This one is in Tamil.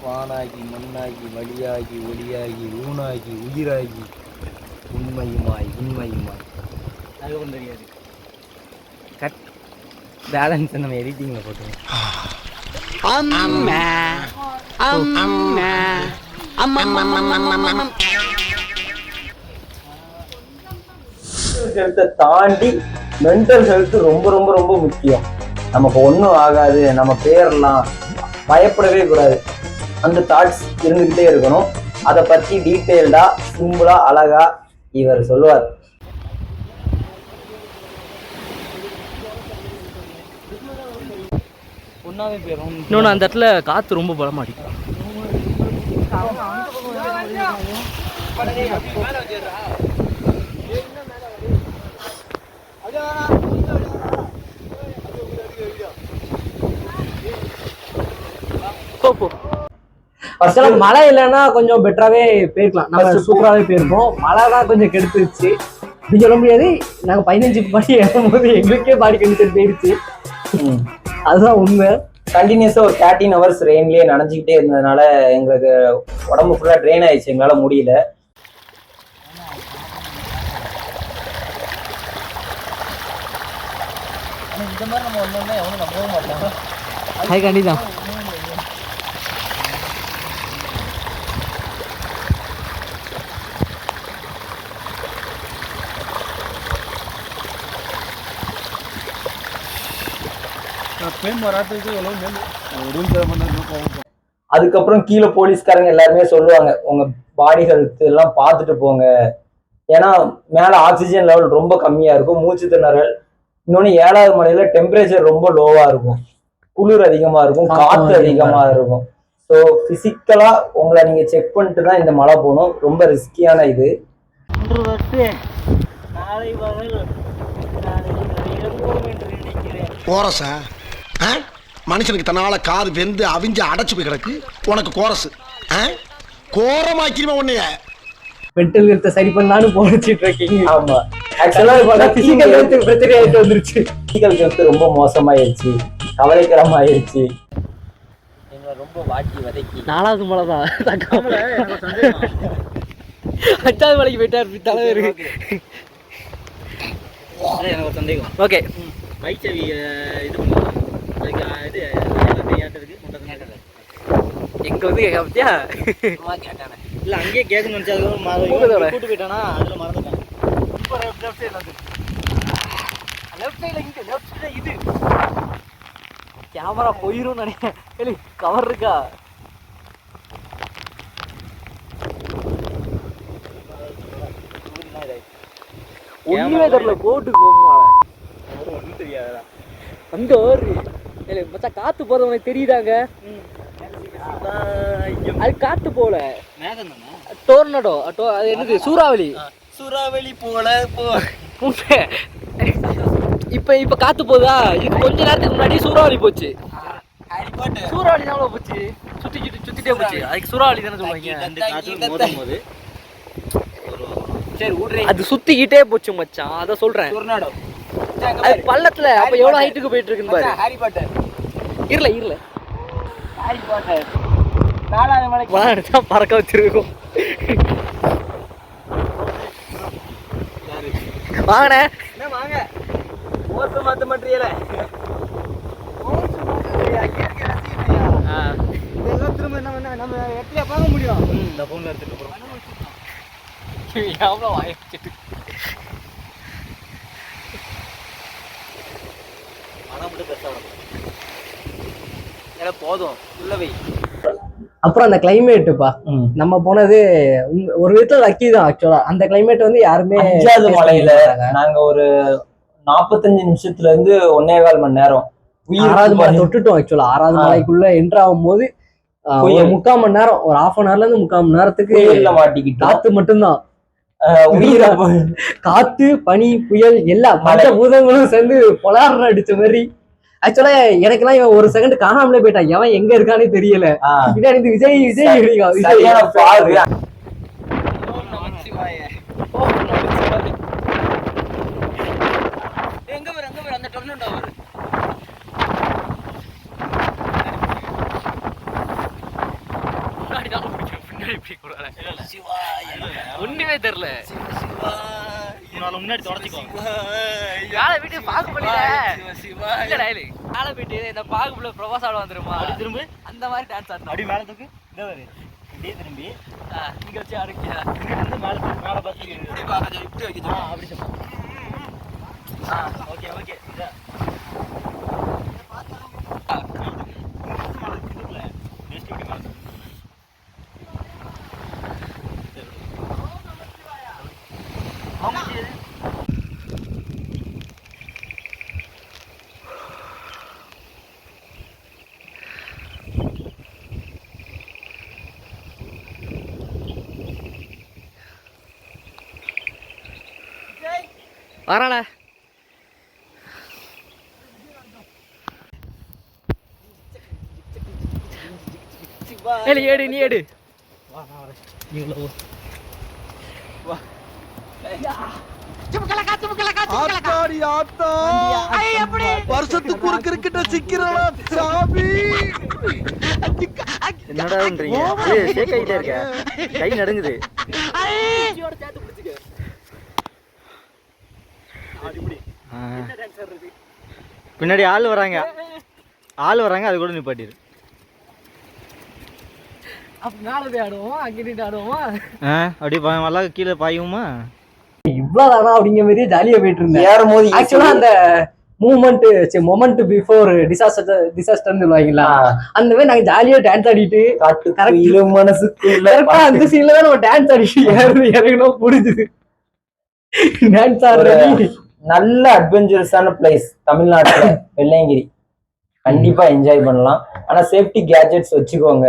வானாகி மண்ணாகி வழியாகி ஒளியாகி ஊனாகி உயிராகி உண்மையுமாய் உண்மையுமாய் அதுக்கப்புறம் தெரியாது. கட் பேலன்ஸ் நம்ம எடிட்டிங்கில் போட்டுருவோம். ஹெல்த்தை தாண்டி மென்டல் ஹெல்த் ரொம்ப ரொம்ப ரொம்ப முக்கியம். நமக்கு ஒன்றும் ஆகாது, நம்ம பேரெல்லாம் பயப்படவே கூடாது, அந்த தாட்ஸ் இருந்துக்கிட்டே இருக்கணும். அதை பற்றி டீட்டெயில்டா சிம்பிளா அழகா இவர் சொல்லுவார். இன்னொன்று அந்த இடத்துல காற்று ரொம்ப பலமாக அடிக்கும். மழை இல்லைன்னா கொஞ்சம் பெட்டராகவே போயிருக்கலாம், நம்ம சூப்பராகவே போயிருக்கோம். மழை தான் கொஞ்சம் கெடுத்துருச்சு அப்படி சொல்ல முடியாது. நாங்கள் 15 படி ஏறும்போது எங்களுக்கே பாடி கண்டிச்சு போயிருச்சு, அதுதான் உண்மை. கண்டினியூஸா ஒரு 13 hours ரெயின்லயே நனைஞ்சிக்கிட்டே இருந்ததுனால எங்களுக்கு உடம்பு ஃபுல்லா ட்ரெயின் ஆயிடுச்சு, எங்களால முடியல. இந்த மாதிரி நம்ம வந்தோம்னா எவனும் நம்பவும் மாட்டாங்க. அது கண்டிதான். அதுக்கப்புறம் கீழே போலீஸ்காரங்க எல்லாருமே சொல்லுவாங்க, உங்க பாடி ஹெல்த் எல்லாம் பார்த்துட்டு போங்க, ஏன்னா மேல ஆக்சிஜன் லெவல் ரொம்ப கம்மியா இருக்கும், மூச்சு திணறல். இன்னொன்னு 7வது மலையில டெம்பரேச்சர் ரொம்ப லோவா இருக்கும், குளிர் அதிகமா இருக்கும், காற்று அதிகமா இருக்கும். ஸோ பிசிக்கலா உங்களை நீங்க செக் பண்ணிட்டு தான் இந்த மலை போகணும். ரொம்ப ரிஸ்கியான இது. கோரஸா மனுஷனுக்கு தன்னால காது வெந்து அவிஞ்சு அடைச்சு போய் கிடக்கு, உனக்கு கோரஸ் கோரமாக்கிருமா உன்னைய. மென்டல் ஹெல்த்தை சரி பண்ணலான்னு போச்சுட்டு இருக்கீங்க. ஆமா, ஆக்சுவலா பிசிக்கல் ஹெல்த் பிரச்சனை ஆயிட்டு வந்துருச்சு. பிசிக்கல் ஹெல்த் ரொம்ப மோசமாயிருச்சு, கவலைக்கிடமாயிருச்சு. எங்களை ரொம்ப வாட்டி வதக்கி 4வது மலை தான் 8வது மலைக்கு போயிட்டார் தலைவர். எனக்கு ஒரு சந்தேகம். ஓகே, பைக் சாவி இது பண்ணுவோம், இது எங்க வந்து கேட்க பத்தியா கேட்டானே இல்லை, அங்கேயே கேட்கணும்னு நினச்சா கூட்டு போயிட்டானா, அதில் மறந்துட்டேன். இது கேமரா போயிரும் நினைக்கிறேன். கவர் இருக்கா? ஒண்ணுமே தெரியல, கோட்டு போகுமால ஒன்றும் தெரியாதா அந்த ஒரு மச்சா காத்து போறது உனக்கு தெரியுதாங்க? அது காத்து போல மேகம் தானே, டோர்னடோ, அது என்னது, சூறாவளி. சூறாவளி போல இப்ப காத்து போதா? இது கொஞ்ச நேரத்துக்கு முன்னாடி சூறாவளி போச்சு. சூறாவளி தான் போச்சு, சுத்திட்டே போச்சு. அதுக்கு சூறாவளி தானே சொல்லுவாங்க. சரி, அது சுத்திக்கிட்டே போச்சு மச்சான், அத சொல்றேன். அது பள்ளத்துல அப்ப எவ்வளவு ஹைட்டுக்கு போயிட்டு இருக்குன்னு பாரு. ஹாரி பாட்டர் இருல ஹாரி பாட்டர் 4வது மலைக்கு பறக்க வச்சிருக்கோம். வாங்கண்ணே, என்ன வாங்க, ஓட்டு மாத்த மாட்டீங்களே. இதெல்லாம் திரும்ப நம்ம எப்படியா பார்க்க முடியும்? இந்த ஃபோன்ல எடுத்துட்டு போறோம். எவ்வளோ வாங்கிட்டு மனம் மட்டும் பெருசா போதும் உள்ளவை. அப்புறம் அந்த கிளைமேட்டுப்பா, நம்ம போனது ஒரு விதத்துல லக்கி தான். ஆக்சுவலா அந்த கிளைமேட் வந்து யாருமே 5வது மலையில நாங்க ஒரு 45 நிமிஷத்துல இருந்து 1.25 மணி நேரம் 6வது மலை தொட்டுட்டோம். ஆக்சுவலா 6வது மலைக்குள்ள என்ட்ரு ஆகும் போது ஒரு 3/4 மணி நேரம், ஒரு 1/2 hourல இருந்து 3/4 மணி நேரத்துக்கு மாட்டிக்கிட்டு காத்து மட்டும்தான். காத்து, பனி, புயல் எல்லா மழை பூதங்களும் சேர்ந்து பொலார் அடிச்ச மாதிரி. ஆக்சுவலா எனக்கு எல்லாம் இவன் ஒரு செகண்ட் காணாமலே போயிட்டான், எவன் எங்க இருக்கானே தெரியல. எனக்கு விஜய் ஒண்ணுமே தெரியல. முன்னாடி தொடச்சிக்கோ. காலை விட்டு பாக்கு பண்ணில. காலை விட்டு இந்த பாக்குள்ள பிரபாசாட வந்துருமா? திரும்ப அந்த மாதிரி டான்ஸ் ஆடணும். அடி மேல தூக்கு. இந்த பாரு. இப்படியே திரும்பி இங்க வச்சு ஆடுங்க. இந்த மேல பார்த்து இப்படி பாக்க இப்படி வைக்க. அப்படி சொல்லு. Okay okay. இதா. வரால ஏடு நீ ஏடு. வருஷத்துக்கு ஒரு கிரிக்கெட்ட சிக்கிறா சாமி. என்னடா பண்றீங்க? ஷேக் ஆயிட்டே இருக்க. கை நடுங்குது. பின்னாடி ஆள் வராங்க அது கூட நிப்பாட்டிரு. மேலே ஆடுவோம், அங்கிட்டு ஆடுவோம். அப்படி நல்லா கீழே பாயுமா? இவ்வளவுதானா அப்படிங்கிற மாதிரியே ஜாலியா போயிட்டு இருந்தேன். ஏறும் போது ஆக்சுவலா அந்த மொமெண்ட் பிஃபோர் டிசாஸ்டர்னு சொல்லுவாங்களா, அந்த மாதிரி நாங்க ஜாலியா டான்ஸ் ஆடிட்டு மனசுக்குள்ள அந்த சீன்ல தான் நம்ம டான்ஸ் ஆடிட்டு இறங்கணும் புரிஞ்சுது. டான்ஸ் ஆடுறது நல்ல அட்வென்ச்சரஸான பிளேஸ் தமிழ்நாட்டுல வெள்ளையங்கிரி. கண்டிப்பா என்ஜாய் பண்ணலாம். ஆனா சேஃப்டி கேஜெட்ஸ் வச்சுக்கோங்க.